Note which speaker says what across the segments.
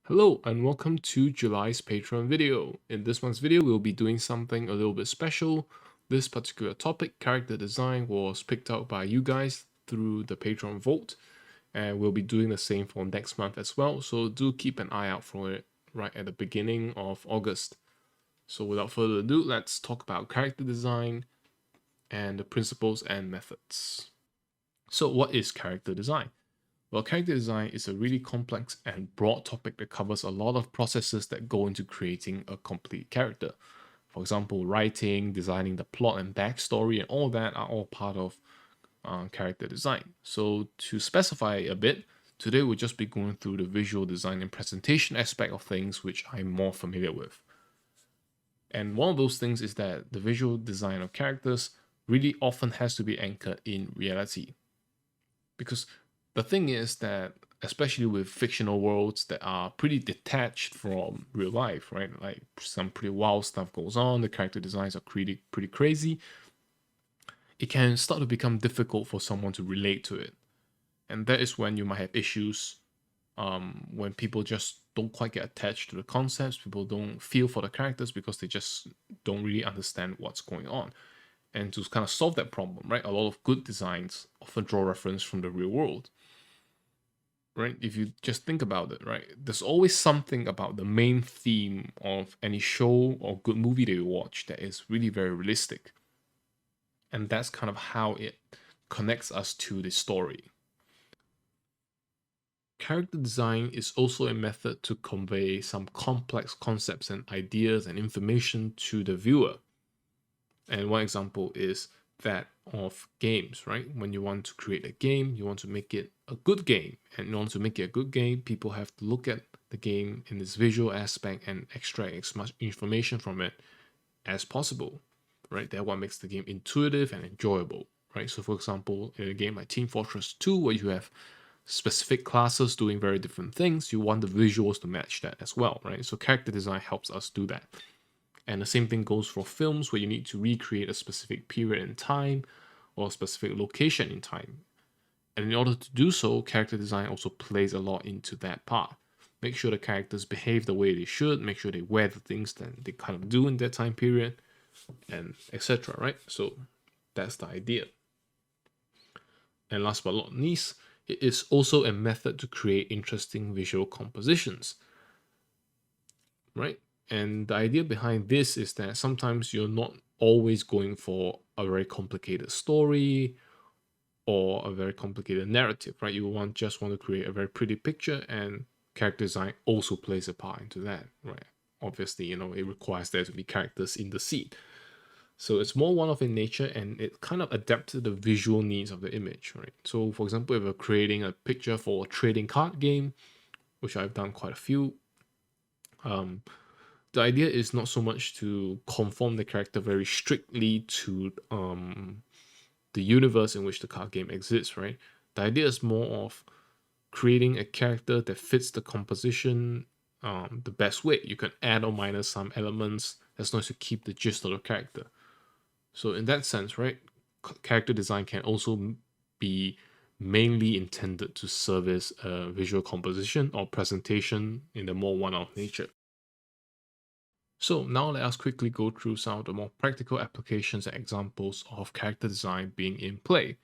Speaker 1: Hello and welcome to July's Patreon video. In this month's video, we'll be doing something a little bit special. This particular topic, character design, was picked out by you guys through the Patreon vote, and we'll be doing the same for next month as well. So do keep an eye out for it right at the beginning of August. So without further ado, let's talk about character design and the principles and methods. So what is character design? Well, character design is a really complex and broad topic that covers a lot of processes that go into creating a complete character. For example, writing, designing the plot and backstory, and all that are all part of character design. So, to specify a bit, today we'll just be going through the visual design and presentation aspect of things which I'm more familiar with. And one of those things is that the visual design of characters really often has to be anchored in reality. Because the thing is that, especially with fictional worlds that are pretty detached from real life, right? Like some pretty wild stuff goes on, the character designs are pretty crazy. It can start to become difficult for someone to relate to it. And that is when you might have issues when people just don't quite get attached to the concepts, people don't feel for the characters because they just don't really understand what's going on. And to kind of solve that problem, right, a lot of good designs often draw reference from the real world, right? If you just think about it, right, there's always something about the main theme of any show or good movie that you watch that is really very realistic. And that's kind of how it connects us to the story. Character design is also a method to convey some complex concepts and ideas and information to the viewer. And one example is that of games, right? When you want to create a game, you want to make it a good game. And in order to make it a good game, people have to look at the game in this visual aspect and extract as much information from it as possible, right? That's what makes the game intuitive and enjoyable, right? So, for example, in a game like Team Fortress 2, where you have specific classes doing very different things, you want the visuals to match that as well, right? So, character design helps us do that. And the same thing goes for films where you need to recreate a specific period in time or a specific location in time. And in order to do so, character design also plays a lot into that part. Make sure the characters behave the way they should, make sure they wear the things that they kind of do in that time period, and etc. Right? So that's the idea. And last but not least, it is also a method to create interesting visual compositions. Right? And the idea behind this is that sometimes you're not always going for a very complicated story or a very complicated narrative, right? You just want to create a very pretty picture, and character design also plays a part into that, right? Obviously, it requires there to be characters in the scene. So it's more one-off in nature, and it kind of adapts to the visual needs of the image, right? So for example, if you're creating a picture for a trading card game, which I've done quite a few, the idea is not so much to conform the character very strictly to the universe in which the card game exists, right? The idea is more of creating a character that fits the composition the best way. You can add or minus some elements as long as you keep the gist of the character. So in that sense, right, character design can also be mainly intended to service a visual composition or presentation in the more one-off nature. So now let us quickly go through some of the more practical applications and examples of character design being in play.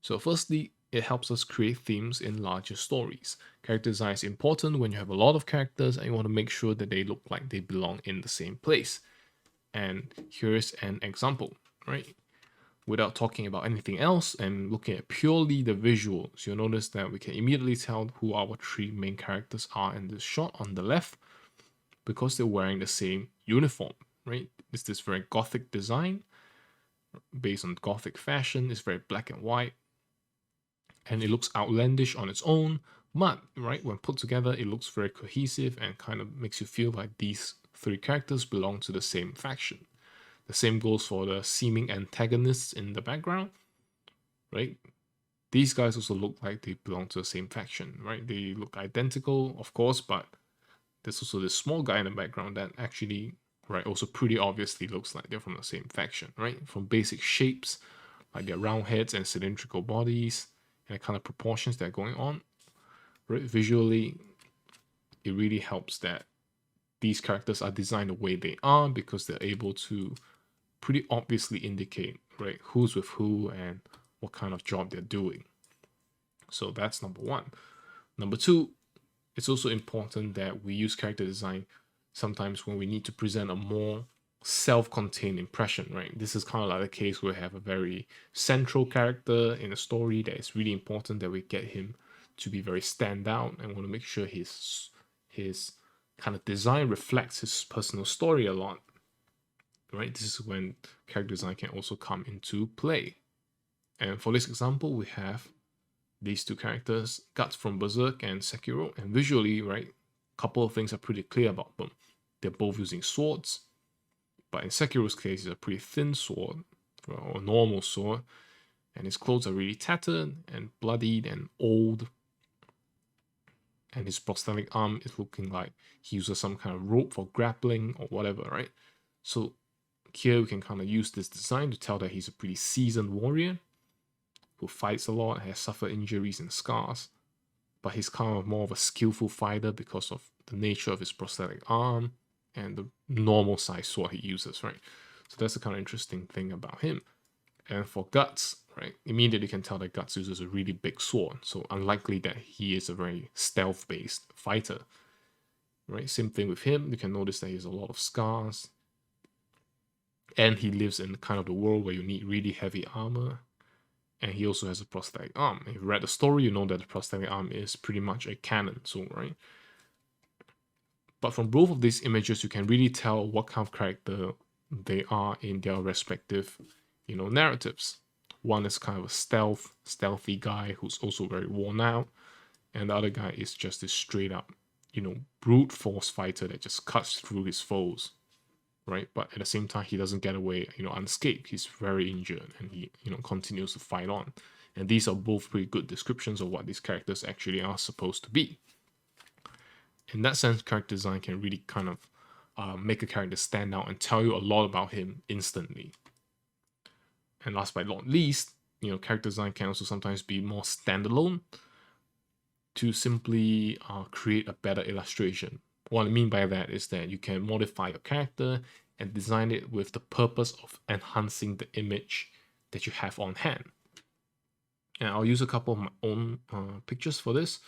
Speaker 1: So firstly, it helps us create themes in larger stories. Character design is important when you have a lot of characters and you want to make sure that they look like they belong in the same place. And here's an example, right? Without talking about anything else and looking at purely the visuals, you'll notice that we can immediately tell who our three main characters are in this shot on the left because they're wearing the same uniform, right? It's this very gothic design based on gothic fashion. It's very black and white, and it looks outlandish on its own, but right, when put together, it looks very cohesive and kind of makes you feel like these three characters belong to the same faction. The same goes for the seeming antagonists in the background, right? These guys also look like they belong to the same faction, right? They look identical, of course, but there's also this small guy in the background that actually, right, also pretty obviously looks like they're from the same faction, right? From basic shapes, like their round heads and cylindrical bodies, and the kind of proportions that are going on, right? Visually, it really helps that these characters are designed the way they are, because they're able to pretty obviously indicate, right, who's with who and what kind of job they're doing. So that's number one. Number two, it's also important that we use character design sometimes when we need to present a more self-contained impression, right? This is kind of like a case where we have a very central character in a story that is really important that we get him to be very stand out, and want to make sure his kind of design reflects his personal story a lot, right? This is when character design can also come into play. And for this example, we have these two characters, Guts from Berserk and Sekiro, and visually, right, a couple of things are pretty clear about them. They're both using swords, but in Sekiro's case, it's a pretty thin sword, or a normal sword, and his clothes are really tattered and bloodied and old, and his prosthetic arm is looking like he uses some kind of rope for grappling or whatever, right? So here we can kind of use this design to tell that he's a pretty seasoned warrior who fights a lot, has suffered injuries and scars, but he's kind of more of a skillful fighter because of the nature of his prosthetic arm and the normal size sword he uses, right? So that's the kind of interesting thing about him. And for Guts, right, immediately you can tell that Guts uses a really big sword, so unlikely that he is a very stealth-based fighter, right? Same thing with him. You can notice that he has a lot of scars, and he lives in kind of the world where you need really heavy armor, and he also has a prosthetic arm. If you read the story, you know that the prosthetic arm is pretty much a cannon sword, right? But from both of these images, you can really tell what kind of character they are in their respective, narratives. One is kind of a stealthy guy who's also very worn out, and the other guy is just this straight up, brute force fighter that just cuts through his foes, right? But at the same time, he doesn't get away, unscathed. He's very injured, and he, continues to fight on. And these are both pretty good descriptions of what these characters actually are supposed to be. In that sense, character design can really kind of make a character stand out and tell you a lot about him instantly. And last but not least, character design can also sometimes be more standalone to simply create a better illustration. What I mean by that is that you can modify your character and design it with the purpose of enhancing the image that you have on hand. And I'll use a couple of my own pictures for this.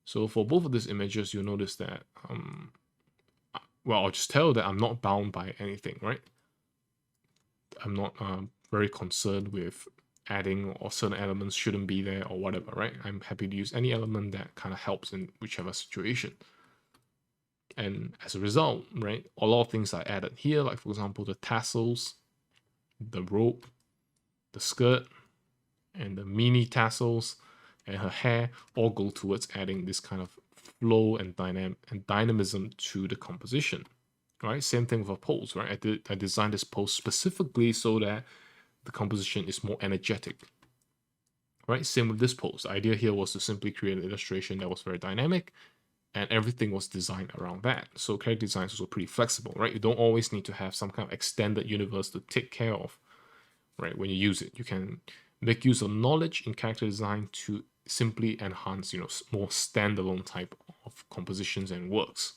Speaker 1: So for both of these images, you'll notice that, I'll just tell you that I'm not bound by anything, right? I'm not very concerned with adding or certain elements shouldn't be there or whatever, right? I'm happy to use any element that kind of helps in whichever situation. And as a result, right, a lot of things are added here, like for example, the tassels, the rope, the skirt, and the mini tassels, and her hair all go towards adding this kind of flow and dynamism to the composition, right? Same thing with a pose, right? I designed this pose specifically so that the composition is more energetic, right? Same with this pose. The idea here was to simply create an illustration that was very dynamic, and everything was designed around that. So character design is also pretty flexible, right? You don't always need to have some kind of extended universe to take care of, right? When you use it, you can make use of knowledge in character design to simply enhance, more standalone type of compositions and works.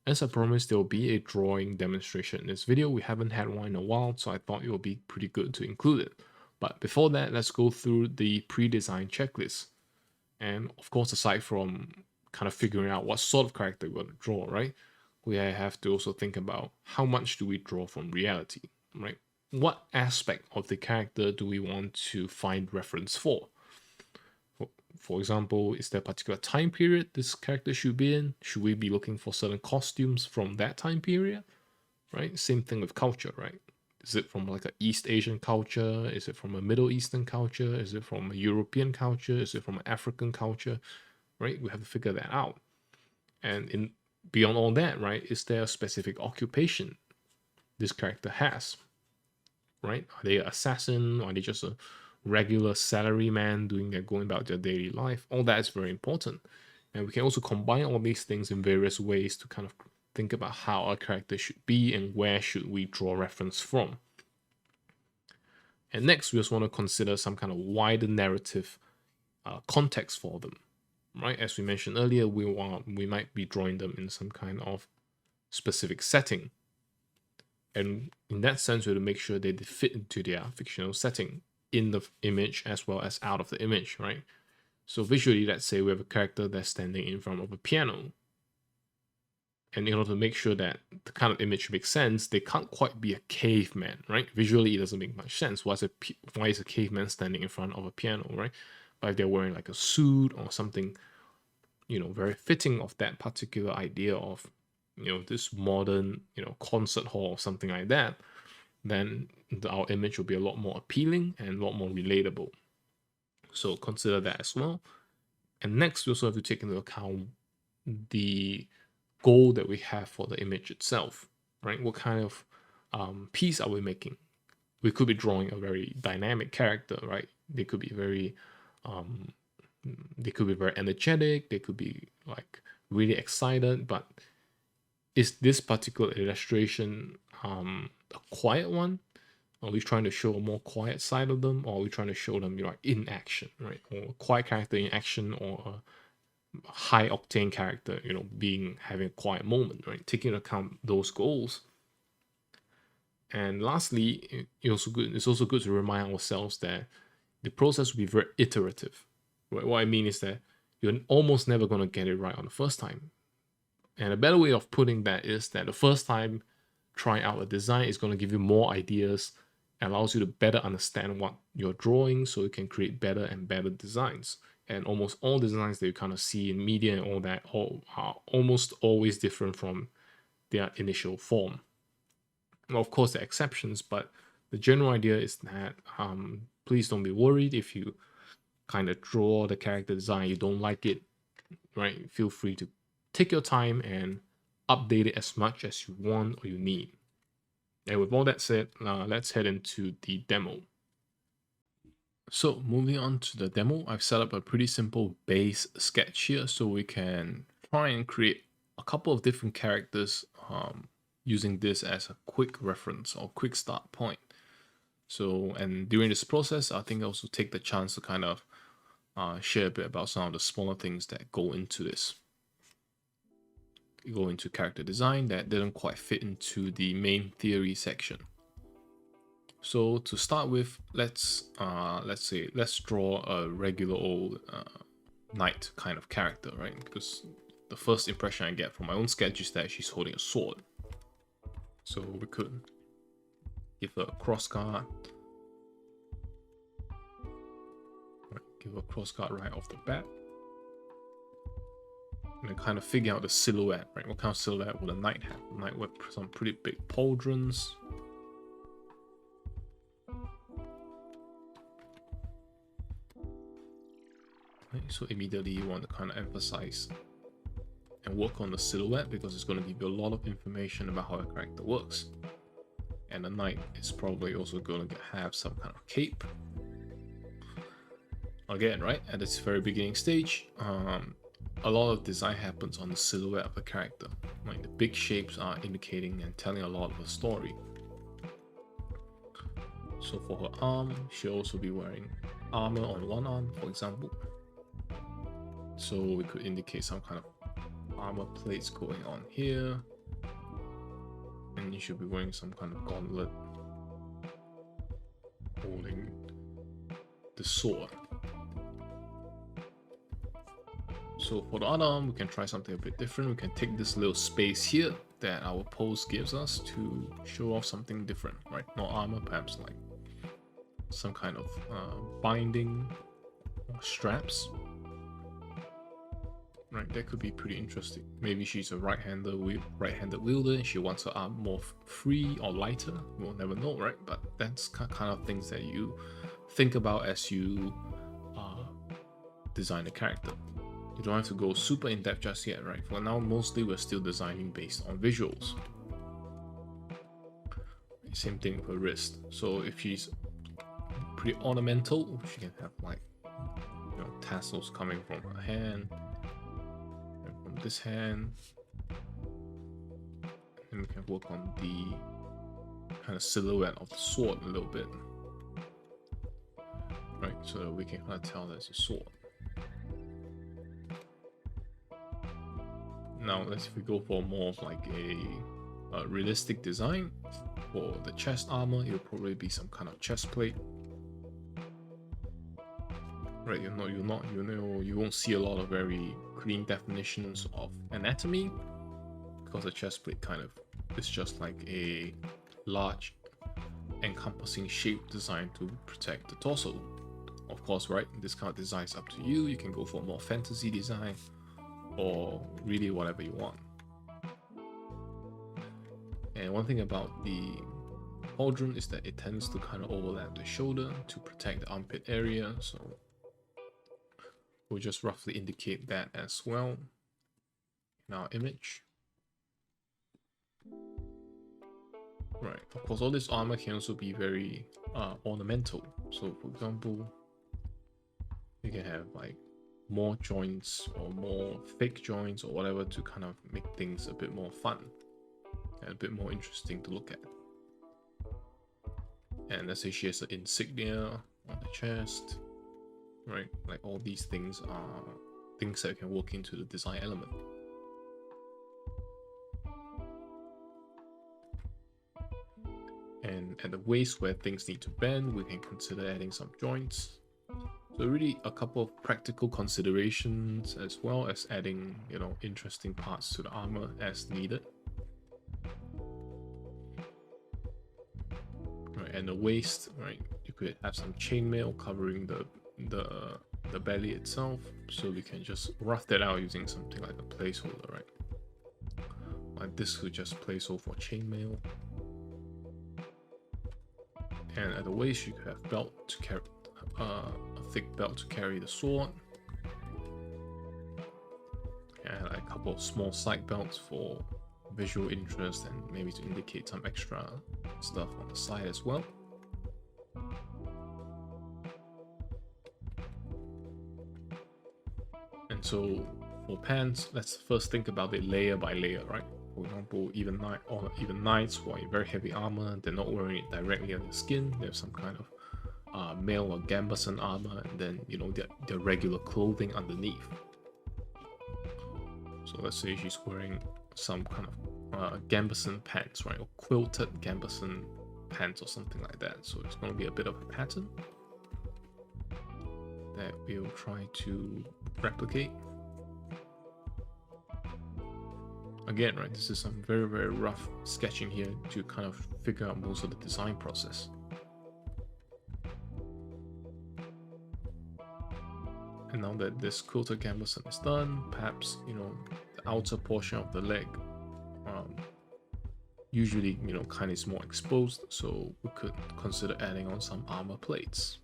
Speaker 1: As I promised, there will be a drawing demonstration in this video. We haven't had one in a while, so I thought it would be pretty good to include it. But before that, let's go through the pre-designed checklist. And of course, aside from kind of figuring out what sort of character we want to draw, right, we have to also think about how much do we draw from reality, right? What aspect of the character do we want to find reference for? For example, is there a particular time period this character should be in? Should we be looking for certain costumes from that time period? Right? Same thing with culture, right? Is it from like an East Asian culture? Is it from a Middle Eastern culture? Is it from a European culture? Is it from an African culture? Right? We have to figure that out. And beyond all that, right, is there a specific occupation this character has? Right? Are they an assassin? Or are they just a regular salaryman going about their daily life? All that is very important. And we can also combine all these things in various ways to kind of think about how our character should be and where should we draw reference from. And next, we just want to consider some kind of wider narrative context for them, right? As we mentioned earlier, we might be drawing them in some kind of specific setting. And in that sense, we have to make sure they fit into their fictional setting in the image as well as out of the image, right? So visually, let's say we have a character that's standing in front of a piano. And in order to make sure that the kind of image makes sense, they can't quite be a caveman, right? Visually, it doesn't make much sense. Why is a caveman standing in front of a piano, right? But if they're wearing like a suit or something, very fitting of that particular idea of, this modern, concert hall or something like that, then our image will be a lot more appealing and a lot more relatable. So consider that as well. And next, we also have to take into account the goal that we have for the image itself, right? What kind of piece are we making? We could be drawing a very dynamic character, right? They could be very energetic. They could be like really excited. But is this particular illustration a quiet one? Are we trying to show a more quiet side of them, or are we trying to show them in action, right? Or a quiet character in action, or a high octane character, having a quiet moment, right? Taking into account those goals. And lastly, it's also good to remind ourselves that the process will be very iterative. Right? What I mean is that you're almost never going to get it right on the first time. And a better way of putting that is that the first time trying out a design is going to give you more ideas, allows you to better understand what you're drawing, so you can create better and better designs. And almost all designs that you kind of see in media and all that are almost always different from their initial form. Well, of course, there are exceptions, but the general idea is that please don't be worried if you kind of draw the character design, you don't like it, right? Feel free to take your time and update it as much as you want or you need. And with all that said, let's head into the demo. So moving on to the demo, I've set up a pretty simple base sketch here so we can try and create a couple of different characters using this as a quick reference or quick start point. So, and during this process, I think I also take the chance to kind of share a bit about some of the smaller things that go into this. Go into character design that didn't quite fit into the main theory section. So to start with, let's draw a regular old knight kind of character, right? Because the first impression I get from my own sketch is that she's holding a sword. So we could give her a crossguard. Right, give her a crossguard right off the bat. And then kind of figure out the silhouette, right? What kind of silhouette would a knight have? A knight with some pretty big pauldrons. Right, so immediately you want to kind of emphasize and work on the silhouette because it's going to give you a lot of information about how a character works. And the knight is probably also going to have some kind of cape. Again, right, at this very beginning stage, a lot of design happens on the silhouette of a character. Like the big shapes are indicating and telling a lot of a story. So for her arm, she'll also be wearing armor on one arm, for example. So we could indicate some kind of armor plates going on here. And you should be wearing some kind of gauntlet holding the sword. So for the other arm, we can try something a bit different. We can take this little space here that our pose gives us to show off something different, right? Not armor, perhaps like some kind of binding or straps. Right, that could be pretty interesting. Maybe she's a right-handed wielder and she wants her arm more free or lighter. We'll never know, right? But that's kind of things that you think about as you design a character. You don't have to go super in-depth just yet, right? For now, mostly we're still designing based on visuals. Same thing with her wrist. So if she's pretty ornamental, she can have like, tassels coming from her hand. From this hand, and we can work on the kind of silhouette of the sword a little bit, right? So that we can kind of tell that's a sword. Now let's if we go for more of like a realistic design. For the chest armor, it'll probably be some kind of chest plate. Right, you won't see a lot of very clean definitions of anatomy, because the chest plate kind of is just like a large encompassing shape designed to protect the torso. Of course, right, this kind of design is up to you. You can go for more fantasy design or really whatever you want. And one thing about the pauldron is that it tends to kind of overlap the shoulder to protect the armpit area, so we'll just roughly indicate that as well in our image. Right, of course, all this armor can also be very ornamental. So for example, you can have like more joints or more fake joints or whatever to kind of make things a bit more fun and a bit more interesting to look at. And let's say she has an insignia on the chest, right? Like all these things are things that can work into the design element. And at the waist where things need to bend, we can consider adding some joints. So really a couple of practical considerations, as well as adding, you know, interesting parts to the armor as needed. Right, and the waist, right, you could have some chainmail covering the belly itself, so we can just rough that out using something like a placeholder, right? Like this could just placeholder for chainmail. And at the waist, you could have belt to carry a thick belt to carry the sword, and a couple of small side belts for visual interest and maybe to indicate some extra stuff on the side as well. And so for pants, let's first think about it layer by layer, right? For example, even knights who are in very heavy armor, they're not wearing it directly on their skin. They have some kind of mail or gambeson armor, and then, you know, their regular clothing underneath. So let's say she's wearing some kind of gambeson pants, right, or quilted gambeson pants or something like that. So it's going to be a bit of a pattern that we'll try to replicate. Again, right, this is some very, very rough sketching here to kind of figure out most of the design process. And now that this quilted gambeson is done, perhaps, you know, the outer portion of the leg usually, you know, kind of is more exposed, so we could consider adding on some armor plates,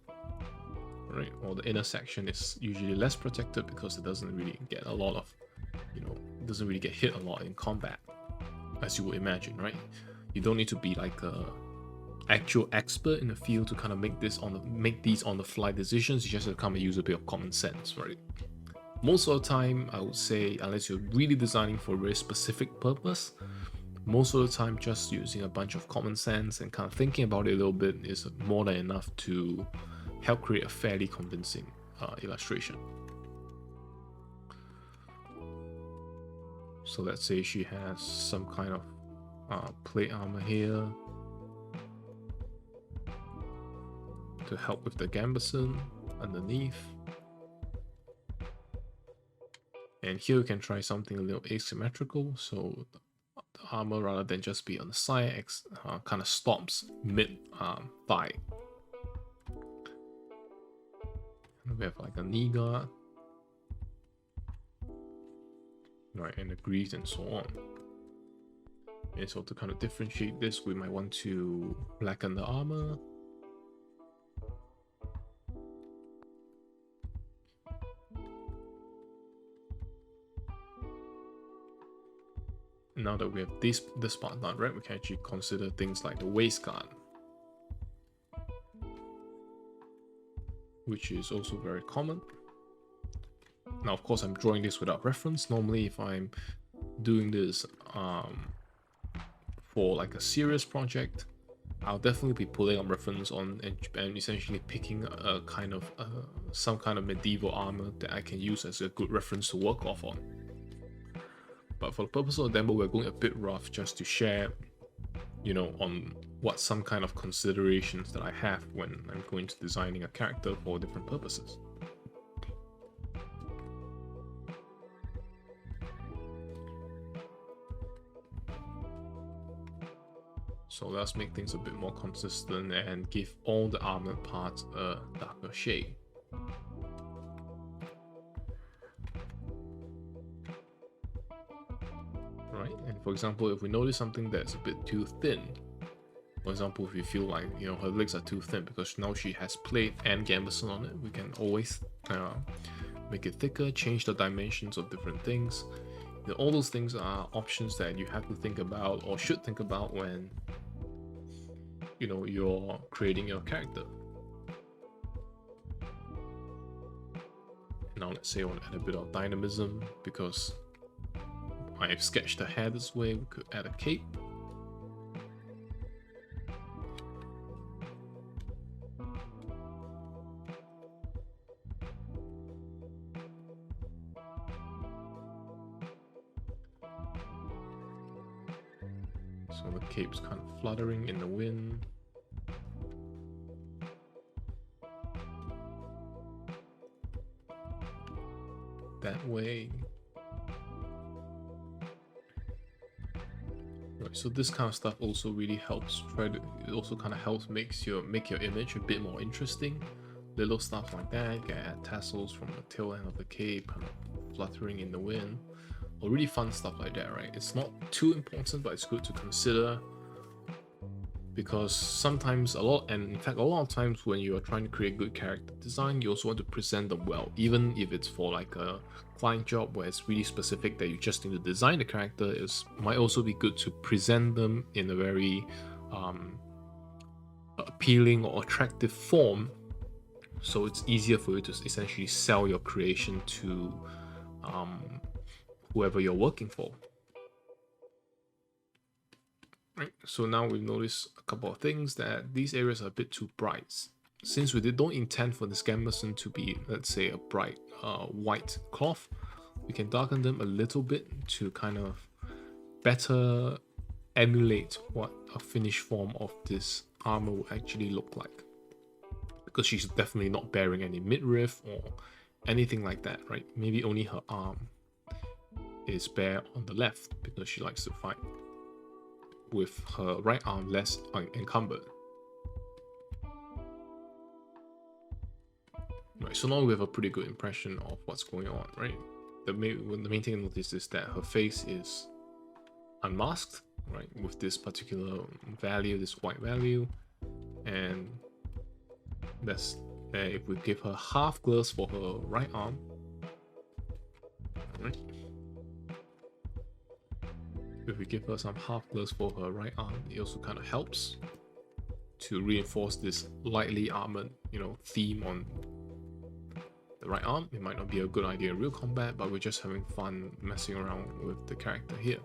Speaker 1: right? Or the inner section is usually less protected because it doesn't really get a lot of, you know, it doesn't really get hit a lot in combat, as you would imagine, right? You don't need to be like a actual expert in the field to kind of make these on the fly decisions. You just have to kind of use a bit of common sense, right? Most of the time, I would say, unless you're really designing for a very specific purpose, most of the time just using a bunch of common sense and kind of thinking about it a little bit is more than enough to help create a fairly convincing illustration. So let's say she has some kind of plate armor here to help with the gambeson underneath. And here we can try something a little asymmetrical, so the armor, rather than just be on the side, kind of stops mid thigh. And we have like a knee guard, right, and the greaves and so on. And so to kind of differentiate this, we might want to blacken the armor. Now that we have this part done, right, we can actually consider things like the waist guard, which is also very common. Now, of course, I'm drawing this without reference. Normally, if I'm doing this for like a serious project, I'll definitely be pulling up reference on and essentially picking a kind of some kind of medieval armor that I can use as a good reference to work off on. But for the purpose of the demo, we're going a bit rough just to share, you know, on what some kind of considerations that I have when I'm going to designing a character for different purposes. So let's make things a bit more consistent and give all the armored parts a darker shade. Right, and for example, if we notice something that's a bit too thin, for example, if you feel like, you know, her legs are too thin because now she has plate and gambeson on it, we can always make it thicker, change the dimensions of different things. You know, all those things are options that you have to think about or should think about when, you know, you're creating your character. Now let's say I want to add a bit of dynamism because I've sketched the hair this way. We could add a cape. So the cape's kind of fluttering in the wind. That way. Right, so this kind of stuff also really helps. It also kind of helps make your image a bit more interesting. Little stuff like that. You can add tassels from the tail end of the cape, kind of fluttering in the wind. Or really fun stuff like that, right? It's not too important, but it's good to consider because sometimes in fact a lot of times when you are trying to create good character design, you also want to present them well, even if it's for like a client job where it's really specific that you just need to design the character. It might also be good to present them in a very appealing or attractive form, so it's easier for you to essentially sell your creation to whoever you're working for. Right, so now we've noticed a couple of things, that these areas are a bit too bright. Since we don't intend for this gambeson to be, let's say, a bright white cloth, we can darken them a little bit to kind of better emulate what a finished form of this armor will actually look like. Because she's definitely not bearing any midriff or anything like that, right? Maybe only her arm is bare on the left because she likes to fight with her right arm less encumbered. Right, so now we have a pretty good impression of what's going on, right? The main thing to notice is that her face is unmasked, right, with this particular value, this white value, and that's if we give her half gloves for her right arm, right? If we give her some half gloves for her right arm, it also kind of helps to reinforce this lightly armored, you know, theme on the right arm. It might not be a good idea in real combat, but we're just having fun messing around with the character here.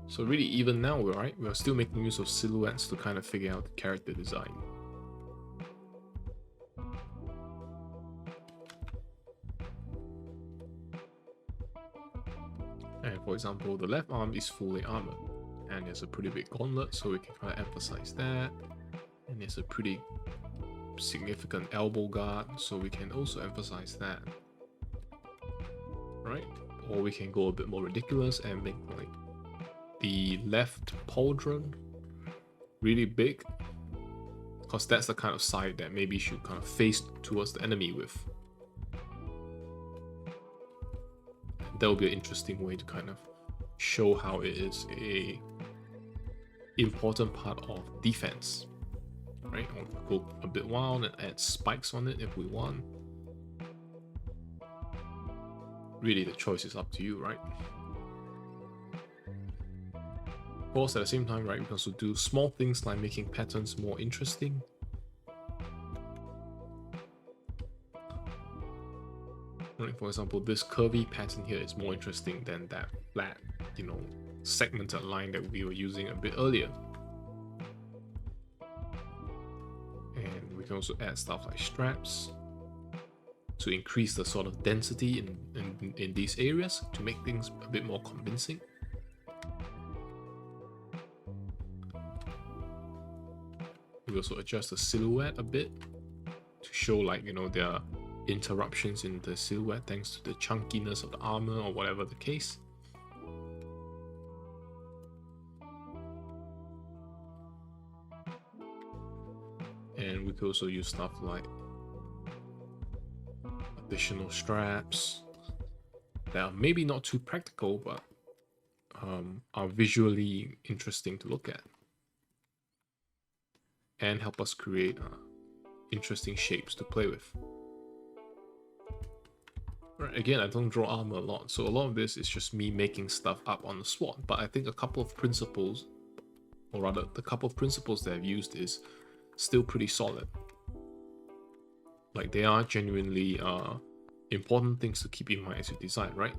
Speaker 1: So really, even now, we're still making use of silhouettes to kind of figure out the character design. And for example, the left arm is fully armored, and there's a pretty big gauntlet, so we can kind of emphasize that. And there's a pretty significant elbow guard, so we can also emphasize that, right? Or we can go a bit more ridiculous and make like the left pauldron really big, because that's the kind of side that maybe you should kind of face towards the enemy with. That would be an interesting way to kind of show how it is a important part of defense, right? Or go a bit wild and add spikes on it if we want. Really, the choice is up to you, right? Of course, at the same time, right, we can also do small things like making patterns more interesting. Right, for example, this curvy pattern here is more interesting than that flat, you know, segmented line that we were using a bit earlier. And we can also add stuff like straps. to increase the sort of density in these areas to make things a bit more convincing. We also adjust the silhouette a bit to show, like, you know, there are interruptions in the silhouette thanks to the chunkiness of the armor or whatever the case. And we could also use stuff like additional straps that are maybe not too practical, but are visually interesting to look at and help us create interesting shapes to play with. Right, again, I don't draw armor a lot, so a lot of this is just me making stuff up on the spot, but I think a couple of principles, or rather the couple of principles that I've used is still pretty solid. Like, they are genuinely important things to keep in mind as you design, right?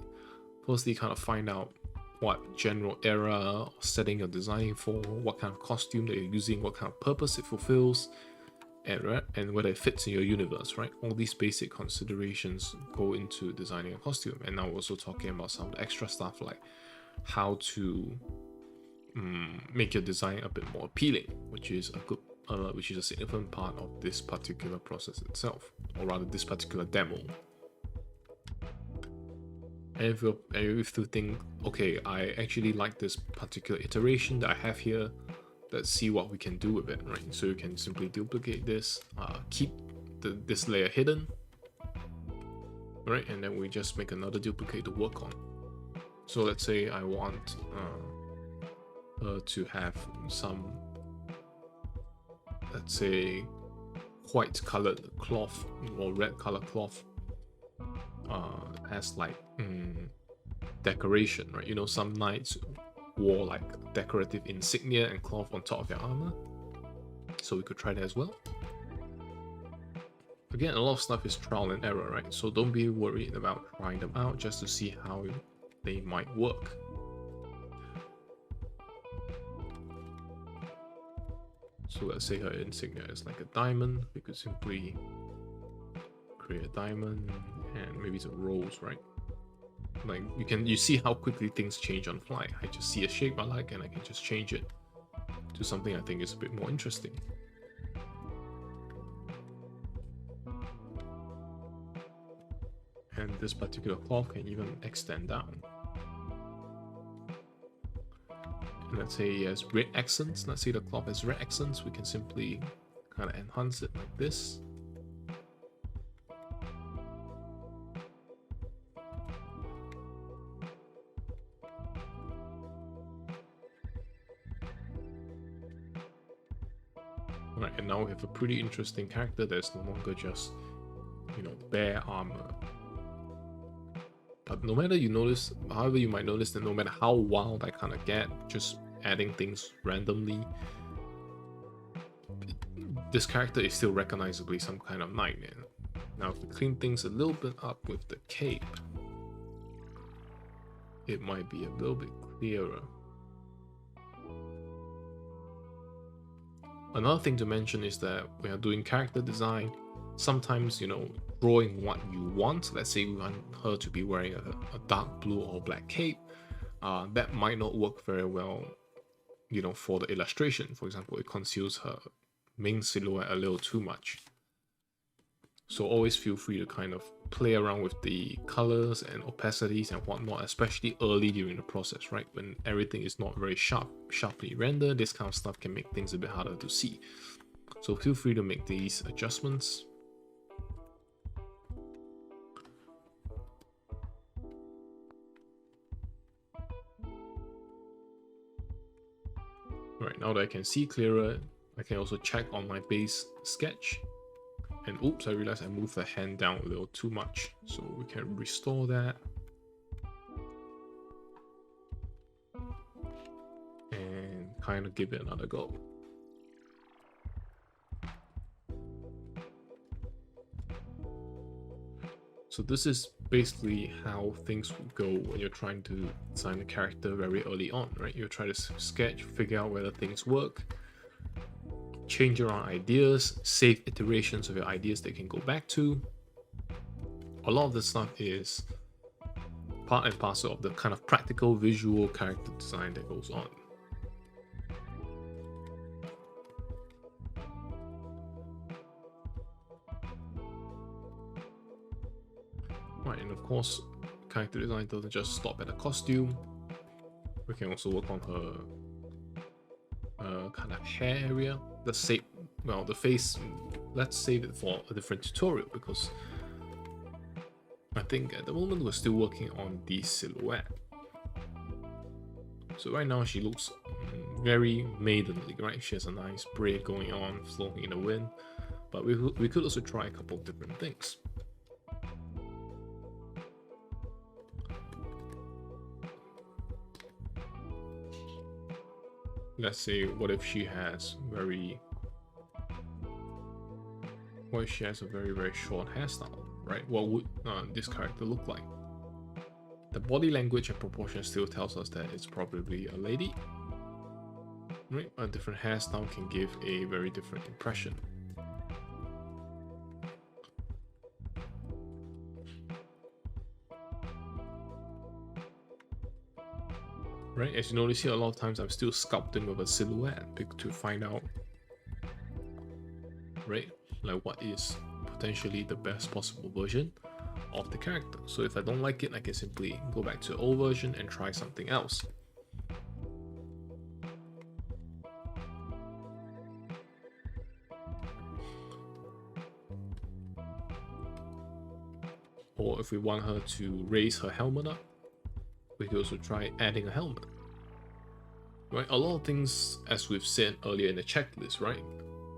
Speaker 1: Firstly, kind of find out what general era or setting you're designing for, what kind of costume that you're using, what kind of purpose it fulfills, and whether it fits in your universe, right? All these basic considerations go into designing a costume. And now we're also talking about some of the extra stuff, like how to make your design a bit more appealing, which is a significant part of this particular process itself, or rather this particular demo. And if you think, okay, I actually like this particular iteration that I have here, let's see what we can do with it, right? So you can simply duplicate this, keep this layer hidden, right? And then we just make another duplicate to work on. So let's say I want her to have some, let's say, white colored cloth or red colored cloth as like decoration, right? You know, some knights wore like decorative insignia and cloth on top of their armor, so we could try that as well. Again, a lot of stuff is trial and error, right? So don't be worried about trying them out just to see how they might work. So let's say her insignia is like a diamond. We could simply create a diamond, and maybe it's a rose, right? Like, you see how quickly things change on fly. I just see a shape I like and I can just change it to something I think is a bit more interesting. And this particular cloth can even extend down. And let's say it has red accents. Let's say the cloth has red accents. We can simply kind of enhance it like this. Right, and now we have a pretty interesting character that's no longer just, you know, bare armor. But no matter however you might notice that no matter how wild I kind of get, just adding things randomly, this character is still recognizably some kind of knight. Now if we clean things a little bit up with the cape, it might be a little bit clearer. Another thing to mention is that we are doing character design. Sometimes, you know, drawing what you want, let's say we want her to be wearing a dark blue or black cape, that might not work very well, you know, for the illustration. For example, it conceals her main silhouette a little too much. So always feel free to kind of play around with the colors and opacities and whatnot, especially early during the process, right? When everything is not very sharply rendered, this kind of stuff can make things a bit harder to see. So feel free to make these adjustments. Right, now that I can see clearer, I can also check on my base sketch. And oops, I realized I moved the hand down a little too much. So we can restore that. And kind of give it another go. So this is basically how things would go when you're trying to design a character very early on, right? You try to sketch, figure out whether things work, change around ideas, save iterations of your ideas that you can go back to, a lot of this stuff is part and parcel of the kind of practical visual character design that goes on. Right, and of course, character design doesn't just stop at a costume. We can also work on her kind of hair area. Let's say, well, the face, let's save it for a different tutorial, because I think at the moment we're still working on the silhouette. So right now she looks very maidenly, right? She has a nice braid going on, flowing in the wind. But we could also try a couple of different things. Let's say, what if she has a very very short hairstyle, right? What would this character look like? The body language and proportion still tells us that it's probably a lady, right? A different hairstyle can give a very different impression. Right, as you notice here, a lot of times I'm still sculpting with a silhouette to find out, right, like what is potentially the best possible version of the character. So if I don't like it, I can simply go back to the old version and try something else. Or if we want her to raise her helmet up, we could also try adding a helmet. Right, a lot of things, as we've said earlier in the checklist, right,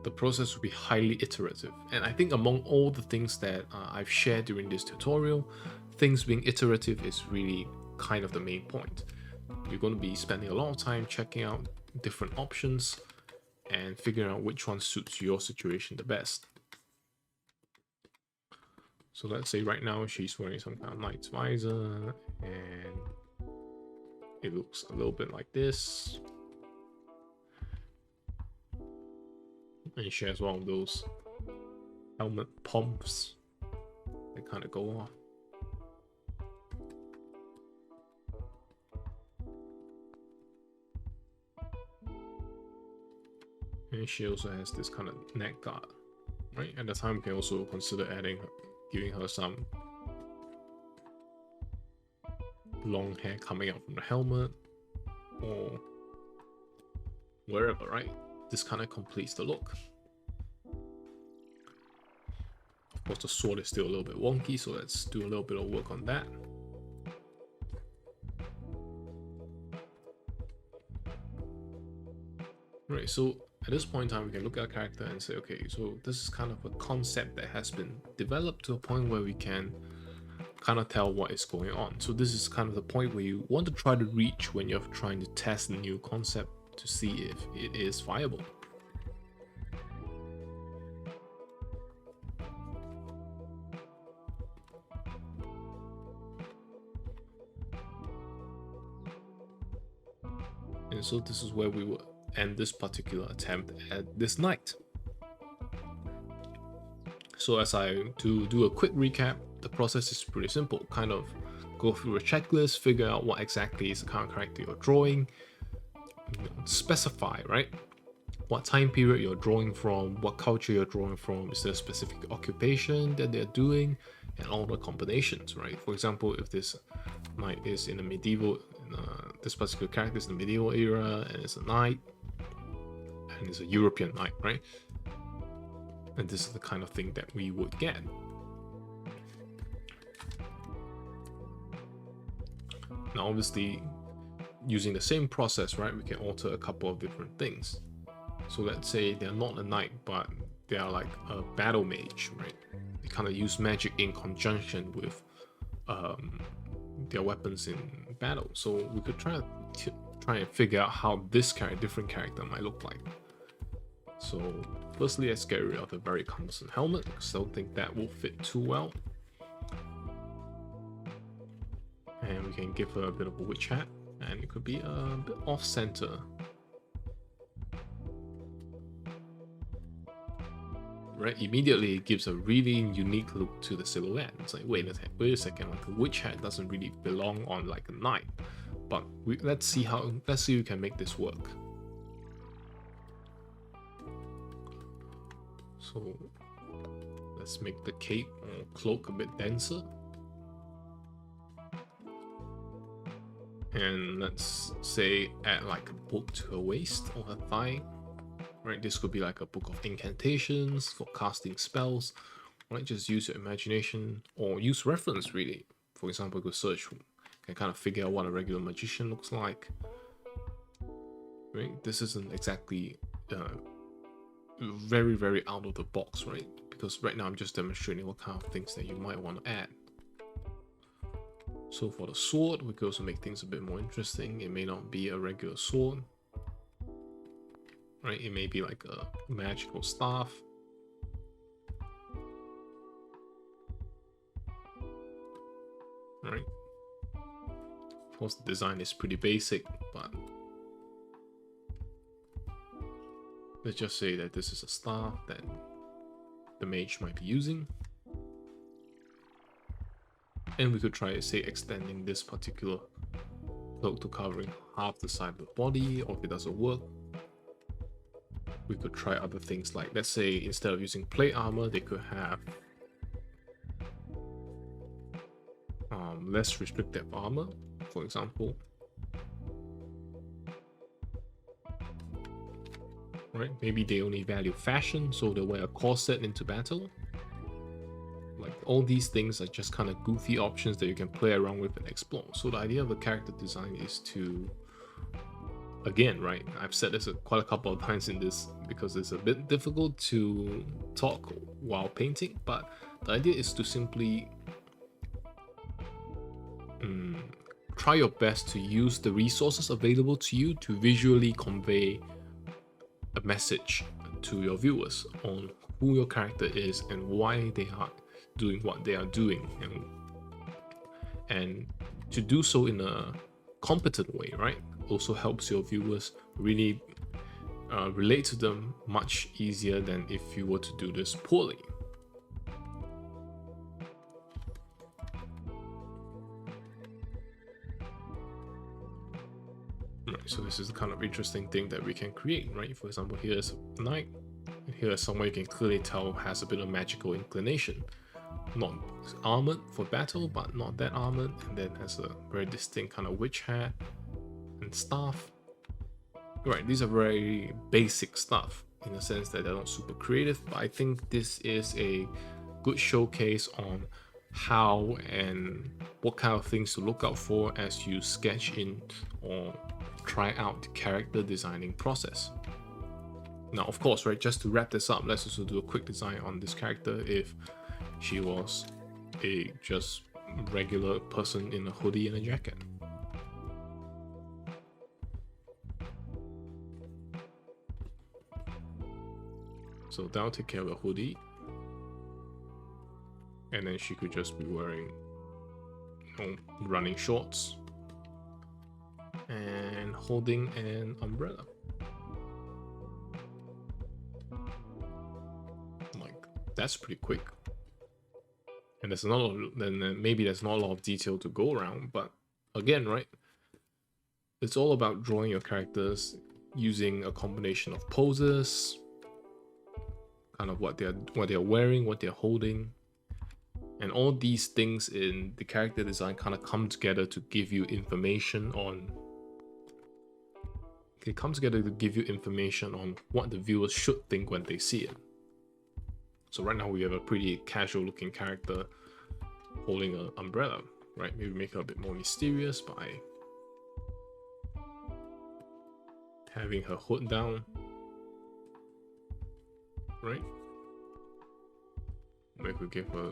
Speaker 1: the process will be highly iterative. And I think among all the things that I've shared during this tutorial, things being iterative is really kind of the main point. You're going to be spending a lot of time checking out different options and figuring out which one suits your situation the best. So let's say right now she's wearing some kind of knight's visor, and it looks a little bit like this. And she has one of those helmet pumps that kind of go off. And she also has this kind of neck guard, right? At the time, we can also consider giving her some long hair coming out from the helmet or wherever, right? This kind of completes the look. Of course, the sword is still a little bit wonky, so let's do a little bit of work on that. Right, so at this point in time, we can look at a character and say, okay, so this is kind of a concept that has been developed to a point where we can kind of tell what is going on. So this is kind of the point where you want to try to reach when you're trying to test a new concept to see if it is viable. And so this is where we will end this particular attempt at this night. So as I do a quick recap, the process is pretty simple. Kind of go through a checklist, figure out what exactly is the kind of character you're drawing, specify, right, what time period you're drawing from, what culture you're drawing from, is there a specific occupation that they're doing, and all the combinations, right? For example, if this knight is in a medieval, this particular character is in the medieval era, and it's a knight, and it's a European knight, right? And this is the kind of thing that we would get. Now, obviously, using the same process, right, we can alter a couple of different things. So let's say they're not a knight, but they are like a battle mage, right? They kind of use magic in conjunction with their weapons in battle. So we could try and figure out how this different character might look like. So firstly, let's get rid of the very cumbersome helmet, because I don't think that will fit too well. And we can give her a bit of a witch hat, and it could be a bit off center. right? Immediately it gives a really unique look to the silhouette. It's like, wait a second, like a witch hat doesn't really belong on like a knight. But let's see if we can make this work. So let's make the cape or cloak a bit denser. And let's say add like a book to her waist or her thigh. Right, this could be like a book of incantations for casting spells. Right, just use your imagination or use reference really. For example, go search, can kind of figure out what a regular magician looks like. Right, this isn't exactly very out of the box, right? Because right now I'm just demonstrating what kind of things that you might want to add. So for the sword, we could also make things a bit more interesting. It may not be a regular sword, right? It may be like a magical staff. Right? Of course, the design is pretty basic, but let's just say that this is a staff that the mage might be using. And we could try, say, extending this particular cloak to covering half the side of the body, or if it doesn't work, we could try other things like, let's say, instead of using plate armor, they could have less restrictive armor, for example. Right? Maybe they only value fashion, so they wear a corset into battle. Like, all these things are just kind of goofy options that you can play around with and explore. So the idea of a character design is to, again, right, I've said this quite a couple of times in this because it's a bit difficult to talk while painting, but the idea is to simply try your best to use the resources available to you to visually convey a message to your viewers on who your character is and why they are doing what they are doing, and to do so in a competent way, right, also helps your viewers really relate to them much easier than if you were to do this poorly. Right, so this is the kind of interesting thing that we can create, right? For example, here's a knight, and here's someone you can clearly tell has a bit of magical inclination. Not armored for battle, but not that armored, and then has a very distinct kind of witch hat and staff. Right, these are very basic stuff in the sense that they're not super creative, but I think this is a good showcase on how and what kind of things to look out for as you sketch in or try out the character designing process. Now, of course, right, just to wrap this up, let's also do a quick design on this character if she was a just regular person in a hoodie and a jacket. So that'll take care of the hoodie. And then she could just be wearing, running shorts and holding an umbrella. Like, that's pretty quick. And there's not, then maybe there's not a lot of detail to go around, but again, right, it's all about drawing your characters using a combination of poses, kind of what they're wearing, what they're holding, and all these things in the character design kind of come together to give you information on. They come together to give you information on what the viewers should think when they see it. So right now we have a pretty casual looking character holding an umbrella, right? Maybe make her a bit more mysterious by having her hood down, right? Maybe we give her,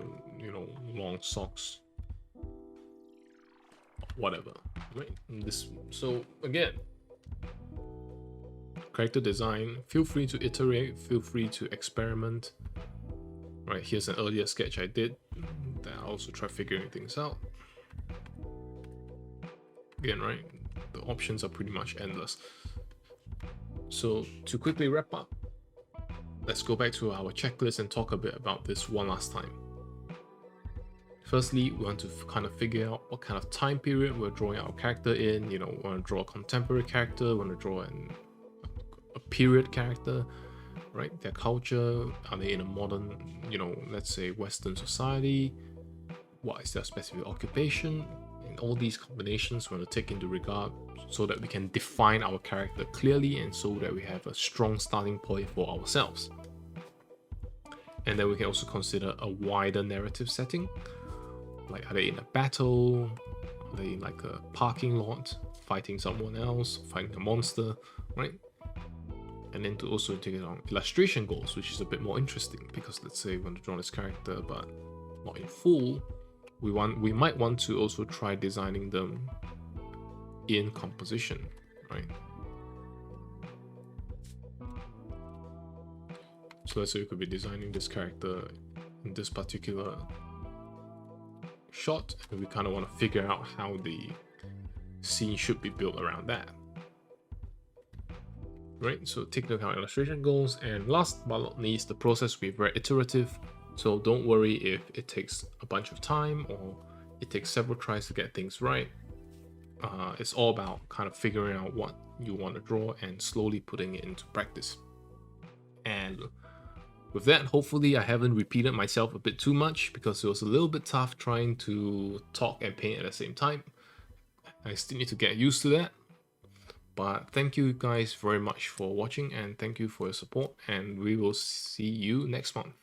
Speaker 1: long socks, whatever, right? So again, character design, feel free to iterate, feel free to experiment. Right, here's an earlier sketch I did that I also try figuring things out. Again, right, the options are pretty much endless. So to quickly wrap up, let's go back to our checklist and talk a bit about this one last time. Firstly, we want to kind of figure out what kind of time period we're drawing our character in. You know, we want to draw a contemporary character, we want to draw a period character, right? Their culture, are they in a modern, you know, let's say Western society? What is their specific occupation? And all these combinations we want to take into regard so that we can define our character clearly and so that we have a strong starting point for ourselves. And then we can also consider a wider narrative setting. Like, are they in a battle? Are they in like a parking lot, fighting someone else, fighting a monster, right? And then to also take it on illustration goals, which is a bit more interesting because let's say we want to draw this character but not in full. We might want to also try designing them in composition, right? So let's say we could be designing this character in this particular shot, and we kind of want to figure out how the scene should be built around that, right? So take into account illustration goals, and last but not least, the process will be very iterative. So don't worry if it takes a bunch of time or it takes several tries to get things right. It's all about kind of figuring out what you want to draw and slowly putting it into practice. And with that, hopefully I haven't repeated myself a bit too much because it was a little bit tough trying to talk and paint at the same time. I still need to get used to that. But thank you guys very much for watching, and thank you for your support, and we will see you next month.